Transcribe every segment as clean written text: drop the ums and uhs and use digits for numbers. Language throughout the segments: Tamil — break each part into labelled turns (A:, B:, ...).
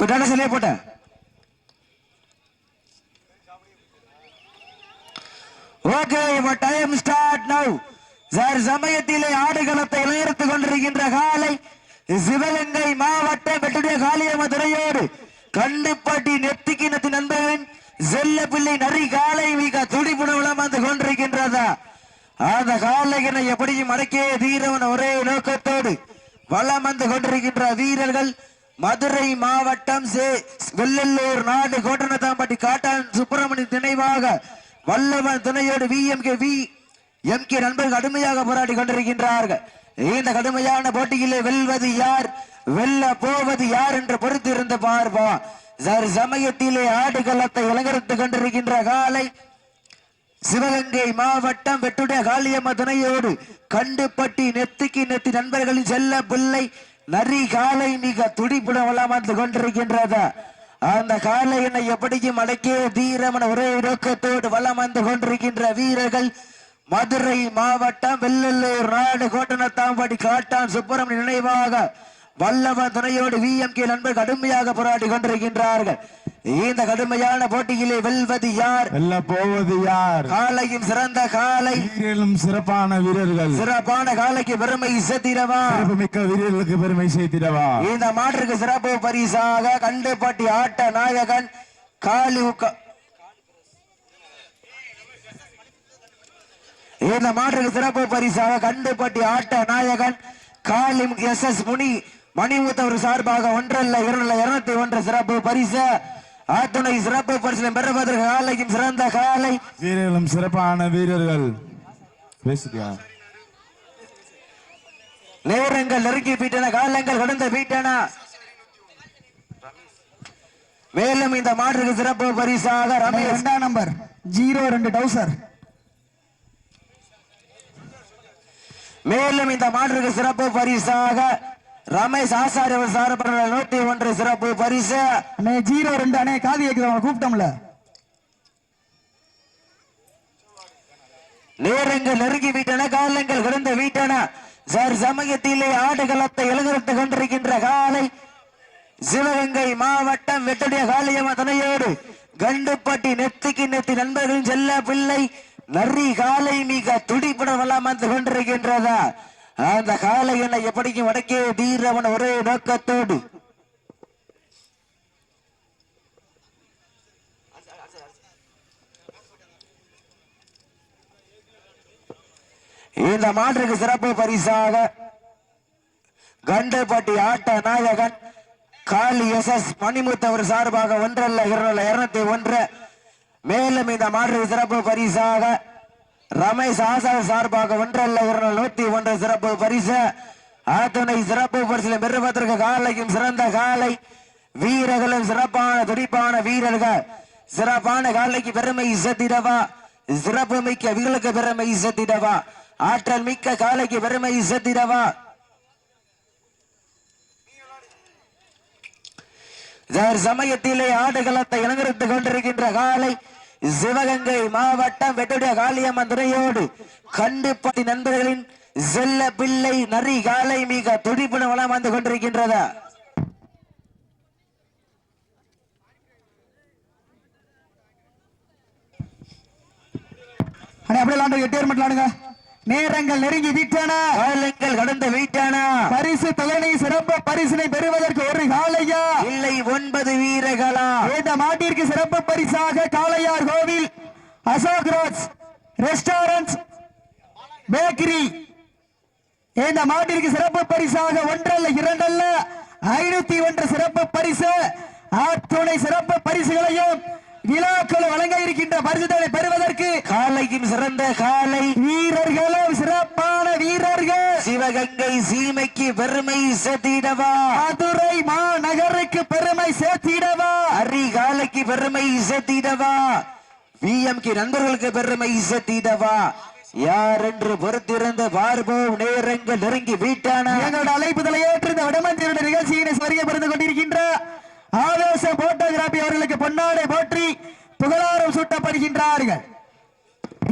A: டாடா சிலையை போட்ட okay time start now sir. சமயத்திலே ஆடுகளத்தை இளையறுத்துக் கொண்டிருக்கின்ற காலை சிவகங்கை மாவட்டம் வெட்டுடைய காளியம்ம துறையோடு கண்டுப்பட்டி நெத்திக்கு நெத்தி நண்பர்களின் செல்ல பிள்ளை நரி காலை மிக துடிப்புணவளம் வந்து கொண்டிருக்கின்றதா? அந்த காலையினை எப்படியும் அடக்கிய தீரவன் ஒரே நோக்கத்தோடு வளம் வந்து கொண்டிருக்கின்ற வீரர்கள் மதுரை மாவட்டம் வெள்ளல்லூர் நாடு கோட்டனத்தாம்பட்டி காட்டான் சுப்பிரமணியன் நினைவாக வல்லவன் துணையோடு எம் கே நண்பர்கள் கடுமையாக போராடி கொண்டிருக்கின்றார்கள். இந்த கடுமையான போட்டியிலே வெல்வது யார், வெல்ல போவது யார் என்று பொறுத்திருந்து பார்ப்போம். சமயத்திலே ஆடுகளத்தை அலங்கரித்துக் கொண்டிருக்கின்ற காலை சிவகங்கை மாவட்டம் வெட்டுடைய காளியம்ம துணையோடு கண்டுப்பட்டி நெத்திக்கு நெத்தி நண்பர்களின் செல்ல பிள்ளை நரி காலை மிக துடிப்புடன் வளம் வந்து கொண்டிருக்கின்றதா? அந்த காலையினை எப்படியும் அடக்கிய தீரமன ஒரே நோக்கத்தோடு வளம் வந்து கொண்டிருக்கின்ற வீரர்கள் மதுரை மாவட்டம் வெள்ளல்லூர் நாடு கோட்டனத்தாம்பட்டி காட்டான் சுப்பிரமணியன் நினைவாக வல்லவன் துணையோடு கே நண்பர் கடுமையாக போராடி கொண்டிருக்கின்றார்கள். இந்த கடுமையான போட்டியிலே வெல்வது யார்,
B: வெல்ல போவது யார்?
A: காலையும் சிறந்த காலை,
B: வீரர்களும் சிறப்பான வீரர்கள்,
A: சிறப்பான காலைக்கு பெருமை சேர்த்திடவா,
B: மிக்க வீரர்களுக்கு பெருமை சேர்த்திடவா?
A: இந்த மாற்றுக்கு சிறப்பு பரிசாக கண்டுப்பட்டி ஆட்ட நாயகன் காளி இந்த மாற்றுக்கு சிறப்பு பரிசாக கண்டுப்பட்டி ஆட்ட நாயகன் காளி எஸ் முனி மணிமுத்தவர் சார்பாக ஒன்றல்ல 201 சிறப்பு பரிசு ஆத்துணை சிறப்பு பரிசு பெறுவதற்கு காலையும் சிறந்த காலை,
B: வீரர்களும் சிறப்பான வீரர்கள்.
A: நேரங்கள் நெருங்கி வீட்டன, காலங்கள் கடந்த வீட்டன. மேலும் இந்த மாற்றுக்கு சிறப்பு பரிசாக ரமேஷ்
C: 2 நம்பர் 02 டவுசர்.
A: மேலும் இந்த மாற்றுக்கு சிறப்பு பரிசாக ரமேஷ் ஆசாரி சார்பட 101 சிறப்பு பரிசு.
C: 02 அண்ணே காதி கூப்பிட்டோம்ல.
A: நேரங்கள் நெருங்கி வீட்டன, காலங்கள் கடந்த வீட்டன. சார் சமயத்திலே ஆடுகளத்தை இலங்கரித்துக் கொண்டிருக்கின்ற காலை சிவகங்கை மாவட்டம் வெட்டுடைய காளியம்ம துணையோடு கண்டுப்பட்டி நெத்திக்கு நெத்தி நண்பர்களின் செல்ல பிள்ளை நரி காலை மிக துடிப்புடன் வளம் வந்து கொண்டிருக்கின்றதா? அந்த காலையினை எப்படியும் வடக்கே தீரவன் ஒரே நோக்கத்தோடு இந்த மாற்றுக்கு சிறப்பு பரிசாக கண்டுப்பட்டி ஆட்ட நாயகன் காளி எஸ் மணிமுத்தவர் சார்பாக 1 மேலும் இந்த மாற்றுக்கு சிறப்பு பரிசாக ரமேஷ் ஆசார் சார்பாக 1 சிறப்பு பரிசு ஆத்துணை சிறப்பு பரிசு பெறுவதற்கு காலையும் சிறந்த காலை, வீரர்களும் சிறப்பான துடிப்பான வீரர்கள். சிறப்பான காலைக்கு பெருமை சேர்த்திடவா, சிறப்பு மிக்க வீரர்களுக்கு பெருமை சேர்த்திடவா, ஆற்றல் மிக்க காலைக்கு பெருமை சேர்த்திடவா? சமயத்திலே ஆடுகளத்தை இலங்கரித்துக் கொண்டிருக்கின்ற காலை சிவகங்கை மாவட்டம் வெட்டுடைய காளியம்மன் துறையோடு கண்டுப்பட்டி நண்பர்களின் செல்ல பிள்ளை நரி காலை மிக துடிப்புடன் வளம் வந்து கொண்டிருக்கின்றதா?
C: அப்படியே 8 விளாடுங்க. நேரங்கள் நெருங்கி வீட்டான,
A: காலங்கள் கடந்த வீட்டான.
C: பரிசு தொகை சிறப்பு பரிசினை பெறுவதற்கு ஒரு காளையா
A: இல்லை 9 வீரர்களா?
C: இந்த மாட்டிற்கு சிறப்பு பரிசாக காளையார் கோவில் அசோக் ரோஸ் ரெஸ்டாரண்ட் பேக்கரி. இந்த மாட்டிற்கு சிறப்பு பரிசாக 1 அல்ல 2 அல்ல 501 சிறப்பு பரிசு. ஆத்துணை சிறப்பு பரிசுகளையும் விழாக்கள் வழங்க இருக்கின்ற பரிசுகளை பெறுவதற்கு
A: காலையும் சிறந்த காலை,
C: வீரர்களும் சிறப்பான வீரர்கள்.
A: சிவகங்கை சீமைக்கு பெருமை சேர்த்திடவா,
C: மதுரை மாநகருக்கு பெருமை சேர்த்திடவா,
A: அரி காலைக்கு பெருமை சேர்த்திடவா, கே நண்பர்களுக்கு பெருமை சேர்த்திடவா? யார் என்று பொறுத்திருந்த பார்ப்போம். நேரங்கள் நெருங்கி வீட்டான.
C: எங்களோட அழைப்புதலை ஏற்று இந்த வடமஞ்சியுடைய நிகழ்ச்சியினை சரியாக பெருந்து கொண்டிருக்கின்ற ஆவேச போட்டோகிராபி அவர்களுக்கு பொன்னாடை போற்றி புகழாரம் சூட்டப்படுகின்றார்கள்.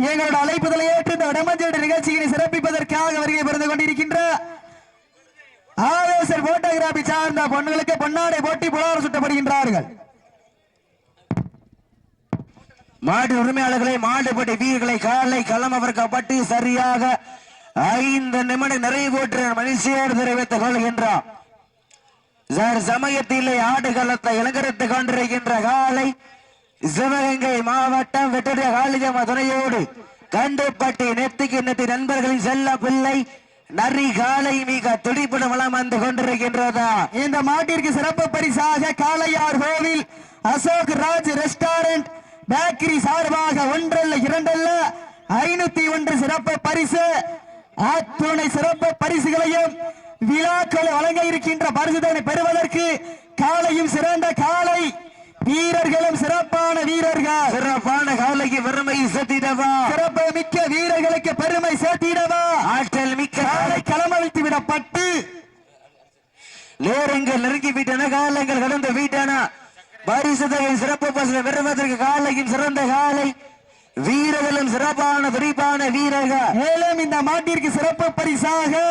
C: எங்களோட அழைப்புதலை ஏற்று இந்த வடமஞ்சியுடைய நிகழ்ச்சியினை சிறப்பிப்பதற்காக வருகை பெருந்து கொண்டிருக்கின்ற ஆவேசர் போட்டோகிராபி சார்ந்த பொண்ணுகளுக்கு பொன்னாடை போட்டி புலாரம் சுட்டப்படுகின்றார்கள்.
A: மாடு உரிமையாளர்களை மாடுபடி வீரர்களை காலை களம் அவர்க்கப்பட்டு சரியாக 5 நிமிடம் நிறைவு போட்டு மகிழ்ச்சியோடு தெரிவித்துக் கொள்கின்றார். சமயத்திலே ஆடுகளத்தை இலங்கரித்துக் கொண்டிருக்கின்ற காலை சிவகங்கை மாவட்டம் வெட்டுடைய காளியம்மா துணையோடு கண்டுபட்டி நெத்திக்கு நெத்தி நண்பர்களின் செல்ல பிள்ளை நரி காலை மிக துடிப்புடன் வளம் வந்து கொண்டிருக்கின்றதா.
C: இந்த மாட்டிற்கு சிறப்பு பரிசாக காளையார் கோவில் அசோக் ராஜ் ரெஸ்டாரண்ட் பேக்கரி சார்பாக 1 அல்ல 2 அல்ல 501 சிறப்பு பரிசு. அத்துணை சிறப்பு பரிசுகளையும் விழாக்களை வழங்க இருக்கின்ற பரிசுதனை பெறுவதற்கு காலையும் சிறந்த காலை வீரர்களும் சிறப்பான வீரர்கள்.
A: சிறப்பான காலைக்கு பெருமை சேர்த்திடவா,
C: சிறப்பு மிக்க வீரர்களுக்கு பெருமை சேர்த்திடவா,
A: ஆற்றல் மிக்க
C: காலை களமளித்து விடப்பட்டு
A: நேரங்கள் நெருங்கி விட்டன, காலங்கள் கடந்து விட்டன. பரிசுதனை சிறப்பு பரிசு பெறுவதற்கு காலையும் சிறந்த காலை வீரர்களும் சிறப்பான துடிப்பான வீரர்கள்.
C: மேலும் இந்த மாட்டிற்கு சிறப்பு பரிசாக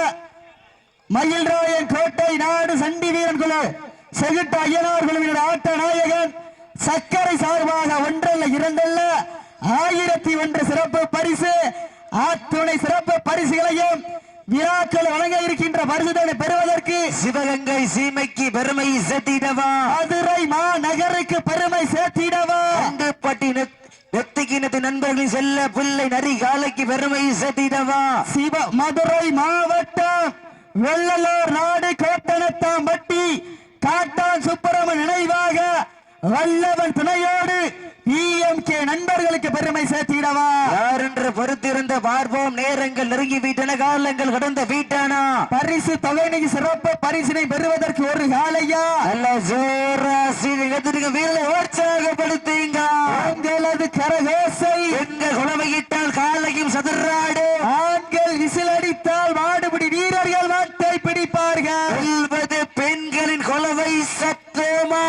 C: மயில்ராயன் கோட்டை நாடு சண்டி வீரன் குழு செகுட்ட ஐயனார் குழுவினர் ஆட்ட நாயகன் சக்கரை சார்பாக 1 அல்ல 2 அல்ல 1001 சிறப்பு பரிசு. அத்துணை சிறப்பு பரிசுகளையும் விழாக்கள் வழங்க இருக்கின்ற பரிசுதனை பெறுவதற்கு
A: சிவகங்கை சீமைக்கு பெருமை சேர்த்திடவா,
C: மதுரை மாநகருக்கு பெருமை சேர்த்திடவா,
A: கண்டுபட்டி நெத்திக்கினத்து நண்பர்களின் செல்ல பிள்ளை நரி காலைக்கு பெருமை சேர்த்திடவா,
C: மதுரை மாவட்டம் வெள்ளலூர் நாடு கோட்டனத்தாம்பட்டி காட்டான் சுப்பிரமணிய நினைவாக வல்லவன் துணையோடு EMK நண்பர்களுக்கு பெருமை சேர்த்திடவா.
A: யார் என்று பொறுத்திருந்த பார்ப்போம். நேரங்கள் நெருங்கி வீட்டன, காலங்கள் கடந்த வீட்டானா.
C: பரிசு தொகையை சிறப்பு பரிசினை பெறுவதற்கு ஒரு காலையா
A: நல்ல ஜோராசி வீரரை உற்சாகப்படுத்தீங்க.
C: உங்களது கரகோசை
A: பெண்கள் குழமையிட்டால் காலையும் சதுராடு,
C: ஆண்கள் விசில் அடித்தால் மாடுபிடி வீரர்கள் மாட்டை பிடிப்பார்கள்.
A: சொல்வது பெண்களின் குழவை சத்தமா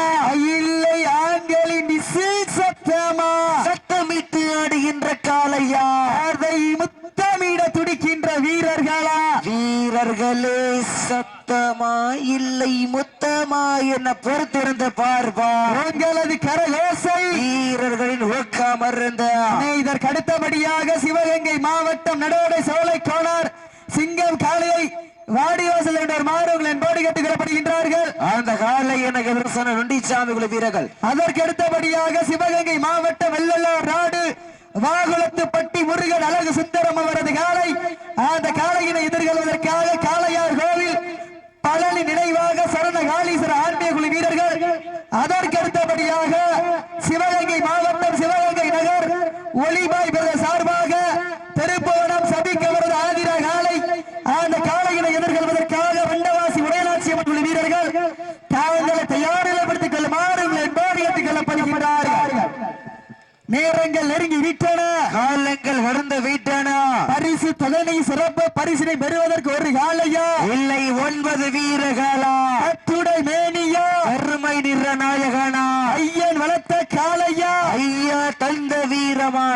C: இல்லை ஆண்களின் விசில் சத்தமா?
A: சத்தமிட்டு ஆடுகின்ற காளையா,
C: அதை முத்தமிட துடிக்கின்ற வீரர்களா?
A: வீரர்களே சத்தமா இல்லை முத்தமா என பொறுத்திருந்த பார்ப்பா.
C: உங்களது கரகோசை
A: வீரர்களின் ஊக்கமருந்த.
C: இதற்கு அடுத்தபடியாக சிவகங்கை மாவட்டம் நடோடை சோலை கோணார் சிங்கம் காளையை வாடிவாசல் என்ற மாறுகள் என்போடு கேட்டுக்கொள்ளப்படுகின்றார்கள்.
A: அந்த காலை எனக்கு விமர்சன நொண்டிச்சாமி குழு வீரர்கள்.
C: அதற்கு அடுத்தபடியாக சிவகங்கை மாவட்டம் வெள்ளலூர் நாடு வாகுளத்துப்பட்டி முருகன் அழகு சுந்தரம் அவரது காலை. அந்த காளையினை எதிர்கொள்வதற்காக காளையார் கோவில் பழனி நினைவாக சரண காளீஸ்வர ஆன்மீக குழு வீரர்கள். அதற்கு அடுத்தபடியாக சிவகங்கை மாவட்டம் சிவகங்கை நகர் ஒளிபாய் பிரதர் சார்பாக திருப்புவனம் சபிக் அவரது ஆதிர காலை. அந்த காளையினை எதிர்கொள்வதற்காக வண்டவாசி உடையலாட்சி குழு வீரர்கள் தாங்களை தயாரிப்படுத்திக் கொள்ளுமாறு என்போடு கேட்டுக் கொள்ளப்படுகின்றார்கள். நேரங்கள் நெருங்கி விட்டன,
A: காலங்கள் கடந்து விட்டன.
C: பரிசு தொகை சிறப்பு பரிசினை பெறுவதற்கு ஒரு காலையா
A: இல்லை 9 வீரர்களா?
C: அத்துடை மேனியா?
A: அருமை நிற நாயகனா?
C: ஐயன் வளர்த்த காலையா?
A: ஐயா தந்த வீரமா?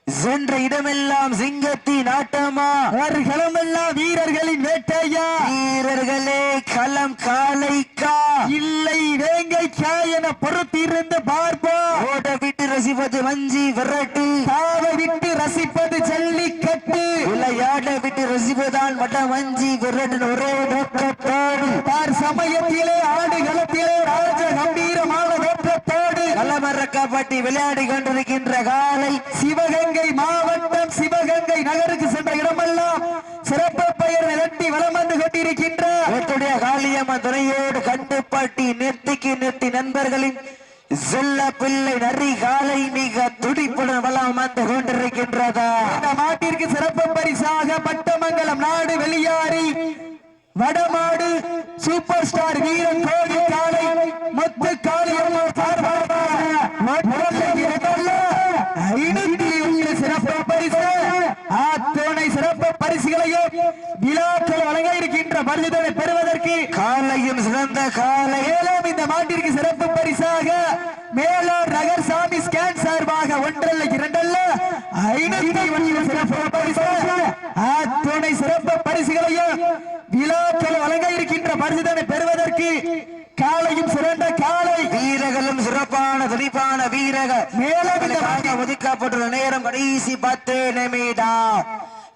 A: சென்ற இடமெல்லாம் சிங்கத்தின் ஆட்டமா?
C: ஒரு களமெல்லாம் வீரர்களின் வேட்டையா?
A: வீரர்களே களம் காலைக்கா
C: இல்லை வேங்கைக்கா என பொறுத்திருந்து பார்ப்போம்.
A: ஓட விட்டு ரசிப்பது வஞ்சி விரட்டு,
C: தாவ விட்டு ரசிப்பது ஜல்லிக்கட்டு,
A: விளையாட விட்டு ரசிப்பதான் மட்ட வஞ்சி விரட்டு. ஒரே நோக்கத்தோடு
C: தார் சமயத்திலே ஆடுகளத்திலே ராஜ கம்பீரமான நோக்கத்தோடு
A: களமறக்கப்பட்டு விளையாடி கொண்டிருக்கின்ற காலை
C: சிவகங்கை மாவட்டம் சிவகங்கை நகருக்கு சென்ற இடமெல்லாம் சிறப்பு பெயர் நிலட்டி வலம் வந்து கொண்டிருக்கின்ற
A: வெட்டுடைய காளியம்மன் துணையோடு கண்டுபாட்டி நெத்திக்கு நெத்தி நண்பர்களின் செல்ல பிள்ளை நரி காலை மிக துடிப்புடன் வளம் வந்து கொண்டிருக்கின்றதா.
C: இந்த மாட்டிற்கு சிறப்பு பரிசாக பட்டமங்கலம் நாடு வெளியாரி வடமாடு சூப்பர் ஸ்டார் வீரன் கோவில் காலை முத்து காளியம்மா சார்பாக சிறப்பு பரிசு அத்துணை சிறப்பு பரிசுகளையும் விழாக்கள் வழங்க இருக்கின்ற பரிசுகளை பெறுவதற்கு
A: காலையும் சிறந்த காலை.
C: மேலும் இந்த மாட்டிற்கு சிறப்பு பரிசாக மேலூர் நகர் சாமி ஸ்கேன் சார்பாக 1 அல்ல 2 அல்ல 501 சிறப்பு பரிசு அத்துணை சிறப்பு பரிசுகளையும் விழாக்கள் வழங்க இருக்கின்ற பரிசுதனை பெறுவதற்கு காலையும் சிறந்த காலை
A: வீரர்களும் சிறப்பான துடிப்பான வீரக மேலும் ஒதுக்கப்பட்டுள்ள நேரம் கடைசி 10 நிமிடம்.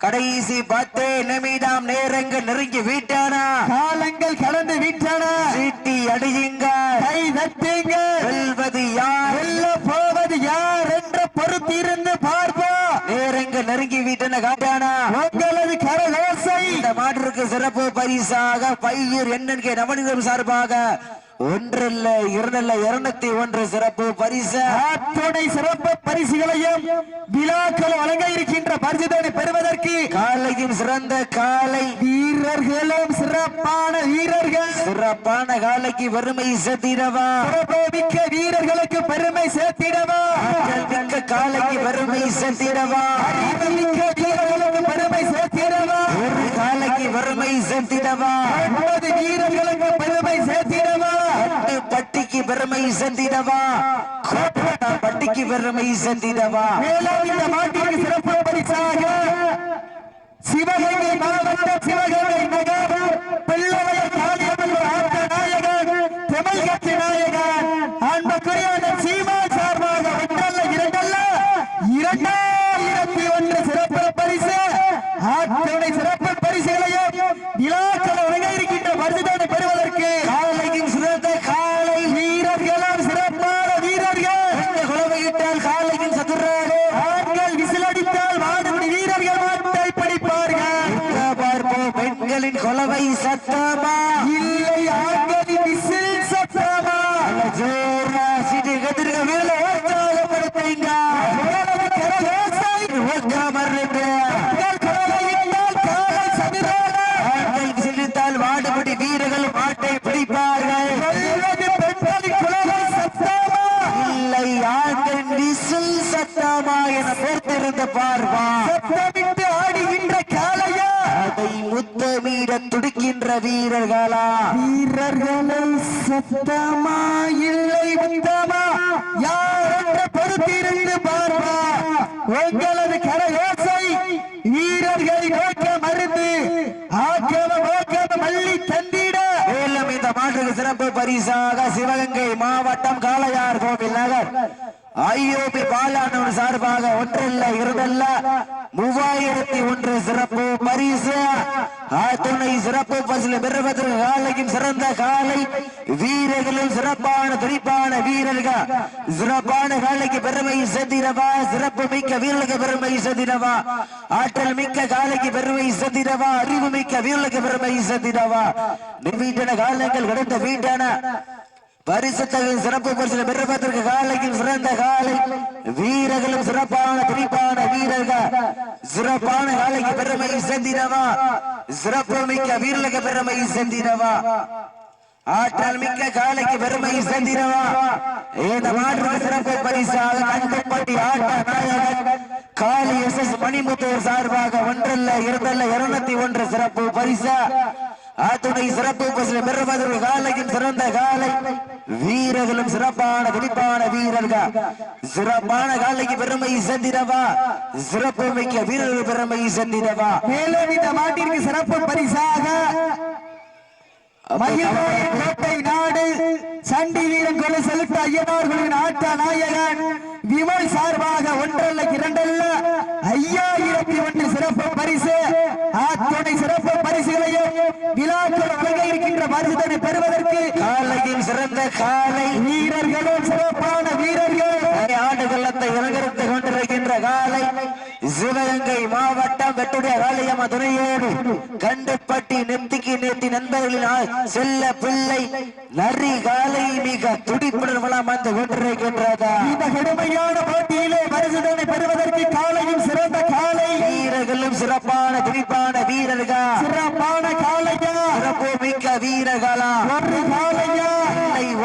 A: கடைசி 10 நிமிடம். நேரங்கள் நெருங்கி விட்டன,
C: காலங்கள் கடந்து விட்டன.
A: சீட்டி அடியுங்கள்,
C: கை தட்டுங்க.
A: வெல்வது யார்,
C: வெல்ல போவது யார் என்ற பொறுத்திருந்து பார்ப்போம்.
A: நேரங்கள் நெருங்கி விட்டன காட்டானா
C: உங்களது கரகோசை.
A: இந்த மாற்றுக்கு சிறப்பு பரிசாக பையூர் என்என்கே நவநீதம் சார்பாக ஒன்றல்ல இரண்டல்ல 201 சிறப்பு பரிசு.
C: அத்துணை சிறப்பு பரிசுகளையும் விழாக்கள் வழங்க இருக்கின்ற பரிசுதனை பெறுவதற்கு
A: காலையும் சிறந்த காலை,
C: வீரர்களும் சிறப்பான வீரர்கள்.
A: சிறப்பான காலைக்கு பெருமை சேர்த்திடவா,
C: மிக்க வீரர்களுக்கு பெருமை சேர்த்திடவா,
A: மிக்க காலைக்கு பெருமை சேர்த்திடவா,
C: மிக்க வீரர்களுக்கு பெருமை சேர்த்திடவா,
A: ஒரு காலைக்கு பெருமை சேர்த்திடவா,
C: 9 வீரர்களுக்கு பெருமை சேர்த்திடவா,
A: பட்டிக்கு பெருமை சேர்த்திடவா, பட்டிக்கு பெருமை சேர்த்திடவா.
C: மேலும் இந்த மாட்டிற்கு சிறப்பு பரிசாக சிவகங்கை மாவட்டம் சிவகங்கை நகர் பிள்ளையர் காளியம்மன் ஆட்ட நாயகன் தமிழ்கட்சி நாயகன் அன்புக்குரியான சீமா சார்பாக ஒன்றல்ல இரண்டல்ல 2001 சிறப்பு பரிசு. அத்துணை சிறப்பு பரிசுகளையும் விழாக்கள் வழங்க இருக்கின்ற பரிசுதனை பெறுவதற்கு
A: காலையும் சிறந்த காலை,
C: வீரர்களும் சிறப்பான வீரர்கள்.
A: குழவையிட்டால் காலையும் சதுராடு,
C: ஆண்கள் விசிலடித்தால் வாடுபடி வீரர்கள் மாட்டை படிப்பார்கள்.
A: பார்ப்போம் பெண்களின் கொலவை சத்தமா,
C: இல்லை ஆண்களின் விசில் சத்தமா.
A: ஜோரா சிடி கதிர்க வேலை உற்சாகப்படுத்துங்க, ஆண்கள் விசிலித்தால் வாடுபடி வீரர்கள் மாட்டை பிடிப்பார்கள். இல்லை ஆண்களின் விசில் சத்தமா என பொறுத்திருந்த பார்வா,
C: சத்தமிட்டு ஆடுகின்ற காளையா,
A: அதை முத்தமிட துடிக்கின்ற வீரர்களா,
C: வீரர்களை சத்தமா இல்லை முத்தமா யார் என்ற பொறுத்திருந்து பார்வா. உங்களது கரயோசை வீரர்களை நோக்க மருந்து ஆக்கம மல்லி தந்திட.
A: மேலும் இந்த மாற்றுக்கு சிறப்பு பரிசாக சிவகங்கை மாவட்டம் காளையார் கோவில் நகர் ஐயோபி பாலானவர் சார்பாக ஒன்றல்ல இரண்டல்ல 3001 சிறப்பு பரிசு. துணை சிறப்பு பரிசு பெறுவதற்கு காலையும் சிறந்த காலை, வீரர்களும் சிறப்பான துடிப்பான வீரர்கள். சிறப்பான காலைக்கு பெருமை சேர்த்திடவா, சிறப்பு மிக்க வீரர்களுக்கு பெருமை சேர்த்திடவா, ஆற்றல் மிக்க காலைக்கு பெருமை சேர்த்திடவா, அறிவு மிக்க வீரர்களுக்கு பெருமை சேர்த்திடவா. வீட்டான காலங்கள் கடந்த வீட்டான பரிசுத்தகையின் சிறப்பு பரிசு பெறுவதற்கு காலையும் சிறந்த காலை, வீரர்களும் சிறப்பான துடிப்பான வீரர்கள். சிறப்பான காலைக்கு பெருமை சேர்த்திடவா, சிறப்பு மிக்க வீரர்களுக்கு பெருமை சேர்த்திடவா, ஆற்றல் மிக்க காலைக்கு பெருமை சேர்த்திடவா. இந்த மாற்றுக்கு சிறப்பு பரிசாக கண்டுபட்டி ஆட்ட நாயகன் காளி எஸ் மணிமுத்தூர் சார்பாக ஒன்றல்ல இரண்டல்ல 201 சிறப்பு பரிசு. அத்துணை சிறப்பு பரிசு பெறுவதற்கு காலையும் சிறந்த காலை, வீரர்களும் சிறப்பான துடிப்பான வீரர்கள். சிறப்பான காலைக்கு பெருமை சேர்த்திடவா, சிறப்பு மிக்க வீரர்கள் பெருமை சேர்த்திடவா.
C: மேலும் இந்த மாட்டிற்கு சிறப்பு பரிசாக மகிழ்வாயின் கோட்டை நாடு சண்டி வீரன் கொலை செலுத்த ஐயனார்களின் ஆட்ட நாயகன் விமல் சார்பாக ஒன்றல்ல இரண்டல்ல 5001 சிறப்பு பரிசு. அத்துணை சிறப்பு பரிசுகளையும் விழாக்கள் வழங்க இருக்கின்ற பரிசுதனை பெறுவதற்கு
A: காலையில் சிறந்த காலை,
C: வீரர்களும் சிறப்பான வீரர்கள்.
A: ஆண்டுகளத்தை இலங்கரித்து கொண்டிருக்கின்ற காலை, சிவகங்கை மாவட்டம் வெட்டுடைய காளியம்ம துணையோடு கண்டுபட்டி நெத்திக்கு நேர்த்தி நண்பர்களின் செல்ல பிள்ளை நரி காலை மிக துடிப்புடன் வளம் வந்து கொண்டிருக்கின்றதா.
C: இந்த கடுமையான போட்டியிலே பரிசுதனை பெறுவதற்கு காலையும் சிறந்த காலை,
A: வீரர்களும் சிறப்பான துடிப்பான வீரர்கள்.
C: சிறப்பான காலையா,
A: சிறப்பு மிக்க வீரர்களா,
C: ஒரு காலையா,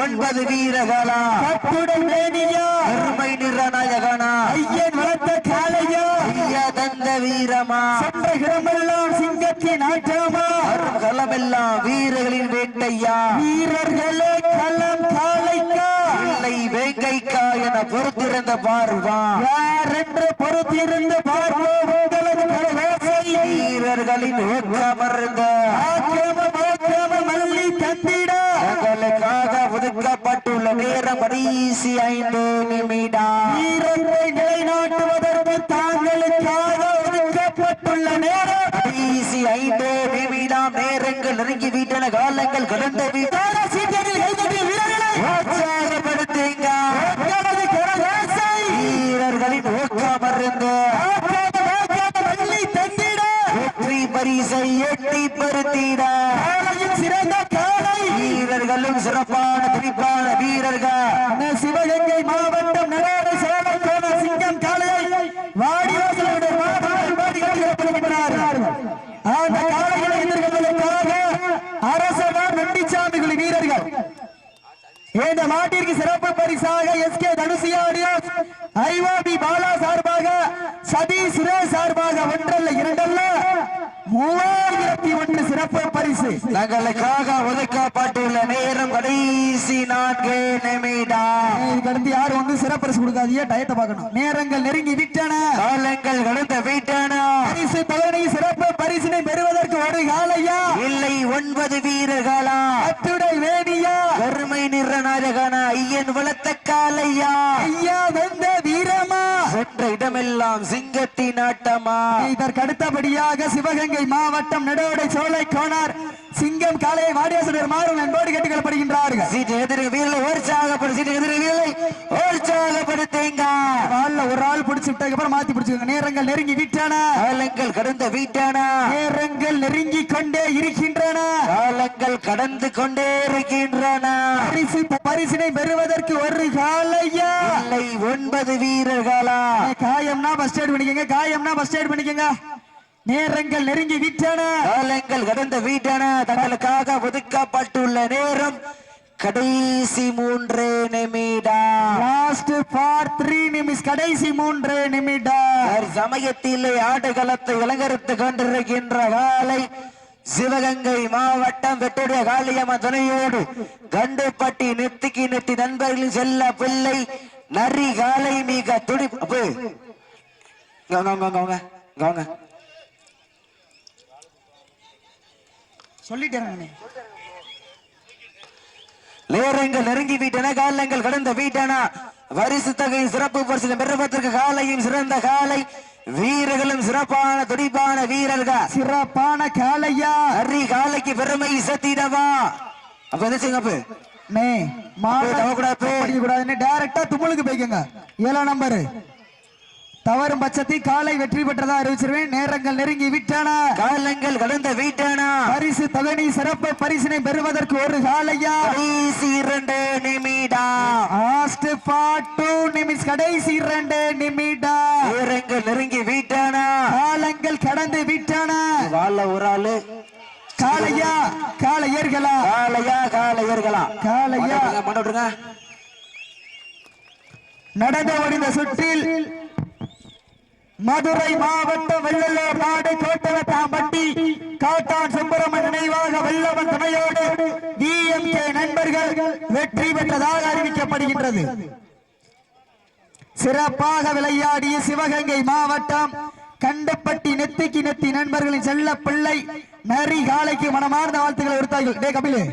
A: 9 வீரர்களா,
C: கட்டுடல் மேனியா,
A: பெருமை நிறநாயகனா,
C: ஐயன் வளர்த்த காலையா,
A: ஐயா தந்த வீரமா,
C: சென்ற இடமெல்லாம் சிங்கத்தின் ஆட்டமா,
A: களமெல்லாம் வீரர்களின் வேட்டையா,
C: வீரர்களே களம் காலைக்கா
A: இல்லை வேங்கைக்கா என பொறுத்திருந்த பார்வா,
C: யார் என்று பொறுத்திருந்து பார்ப்போம். உங்களது கரகோசை
A: வீரர்களின் ஊக்கமர்ந்த
C: ஆக்கிரம மல்லி
A: கடைசி 5 நிமிடம்.
C: வீரத்தை நிலைநாட்டுவதற்கு தாங்களுக்காக ஒதுக்கப்பட்டுள்ள நேரம்
A: கடைசி 5 நிமிடம். நேரங்கள் நெருங்கி விட்டன, காலங்கள் கடந்து விட்டன. உற்சாகப்படுத்துங்க வீரர்களின் ஊக்கம் அருந்து வெற்றி பரிசை எட்டி பருத்திட
C: சிறந்த காலை
A: வீரர்களும் சிறப்பான துடிப்பான வீரர்கள்.
C: சிவகங்கை மாவட்டம் நடாடு சோழக்கோண சிங்கம் காளையை வாடிவாசலுடைய அந்த காளைகளை எதிர்கொள்வதற்காக அரசனார் நண்டிச்சாமி குழு வீரர்கள் இந்த மாட்டிற்கு சிறப்பு பரிசாக எஸ்கே தனுசியாடியோஸ் ஐவாபி பாலா சார்பாக சதீஷ் சுரேஷ் சார்பாக ஒன்றல்ல இரண்டல்ல 3001 சிறப்பு பரிசு
A: தங்களுக்காக ஒதுக்கப்பட்டுள்ள நேரம் கடைசி 4 நிமிடம்.
C: கடந்து யாரும் வந்து சிறப்பு பரிசு கொடுக்காதீங்க, டயத்தை பார்க்கணும். நேரங்கள் நெருங்கி விட்டன,
A: காலங்கள் கடந்து விட்டன.
C: பரிசு பலனை சிறப்பு பரிசினை பெறுவதற்கு ஒரு காலையா
A: இல்லை 9 வீரர்களா?
C: அத்துடை வேணியா
A: கருமை நிற நாயகனா ஐயன் வளர்த்த காலையா?
C: ஐயா வந்த வீரமா
A: சென்ற இடமெல்லாம் சிங்கத்தின் ஆட்டமா?
C: இதற்கு அடுத்தபடியாக சிவகங்கை மாவட்டம் நெடோடை சோலை கோனார் சிங்கம் காளையை வாடியாசனர் மாறும் அன்போடு கேட்டுக்கொள்ளப்படுகின்றார்கள்.
A: சீட்டு எதிரி வீரர்களை உற்சாகப்படு, சீட்டு எதிரி வீரர்களை உற்சாகப்படுத்துங்க.
C: ஒரு ஆள் பிடிச்சு விட்டதுக்கு அப்புறம் மாத்தி பிடிச்சுக்கோங்க. நேரங்கள் நெருங்கி விட்டன,
A: காலங்கள் கடந்து விட்டன.
C: நேரங்கள் நெருங்கி கொண்டே இருக்கின்றன,
A: காலங்கள் கடந்து கொண்டே இருக்கின்றன.
C: பரிசினை பெறுவதற்கு ஒரு காலையா
A: இல்லை 9 வீரர்களா?
C: காயம்னா பஸ் ஸ்டாண்ட் பண்ணிக்கங்க, காயம்னா பஸ் ஸ்டாண்ட் பண்ணிக்கங்க. நேரங்கள் நெருங்கி விட்டன,
A: காலங்கள் கடந்து விட்டன. தங்களுக்காக ஒதுக்கப்பட்டுள்ள நேரம் கடைசி 3 நிமிடம்.
C: லாஸ்ட் ஃபார் 3 நிமிஷம், கடைசி 3 நிமிடம்.
A: சமயத்தில் ஆடுகளத்தை அலங்கரித்துக் கொண்டிருக்கின்ற காலை சிவகங்கை மாவட்டம் வெட்டுடைய காளியம்ம துணையோடு கண்டுபட்டி நெத்திக்கு நெத்தி நண்பர்களின் செல்ல பிள்ளை நரி காலை மிக துடிப்பு.
C: சொல்லிட்டேன்.
A: நேரங்கள் நெருங்கி விட்டன, காலங்கள் கடந்த விட்டன. வரிசு தொகை சிறப்பு பரிசு பெறுவதற்கு காலையும் சிறந்த காலை வீரர்களும் சிறப்பான துடிப்பான வீரர்கள்.
C: சிறப்பான காலையா
A: நரி காலைக்கு பெருமை சத்திடவா? அப்ப என்ன செய்யுங்க?
C: டைரக்டா தும்முலுக்கு போய்க்கங்க. 7 நம்பர் தவறும் பட்சத்தில் காலை வெற்றி பெற்றதா அறிவிச்சிருவேன். நேரங்கள் நெருங்கி விட்டன,
A: காலங்கள் கடந்த விட்டன.
C: பரிசு தொகை சிறப்பு பரிசினை பெறுவதற்கு ஒரு காலையா
A: 2 நிமிடம்.
C: லாஸ்ட் ஃபார் 2 நிமிஷம், கடைசி 2 நிமிடம்.
A: நேரங்கள் நெருங்கி விட்டன,
C: காலங்கள் கடந்து விட்டன.
A: வாழ ஒரு ஆளு
C: காளையா காளையர்களா?
A: காளையா காளையர்களா?
C: காளையா
A: மண்டோடுங்க.
C: நடந்து முடிந்த சுற்றில் மதுரை மாவட்டம் வெள்ளலூர் நாடு கோட்டவட்டாம்பட்டி காட்டான் சுப்பிரமணிய நினைவாக வெள்ளவன் துணையோடு DMK நண்பர்கள் வெற்றி பெற்றதாக அறிவிக்கப்படுகின்றது. சிறப்பாக விளையாடிய சிவகங்கை மாவட்டம் கண்டப்பட்டி நெத்திக்கு நெத்தி நண்பர்களின் செல்ல பிள்ளை நரி காலைக்கு மனமார்ந்த வாழ்த்துக்களை உறுத்தார்கள். டே கபிலே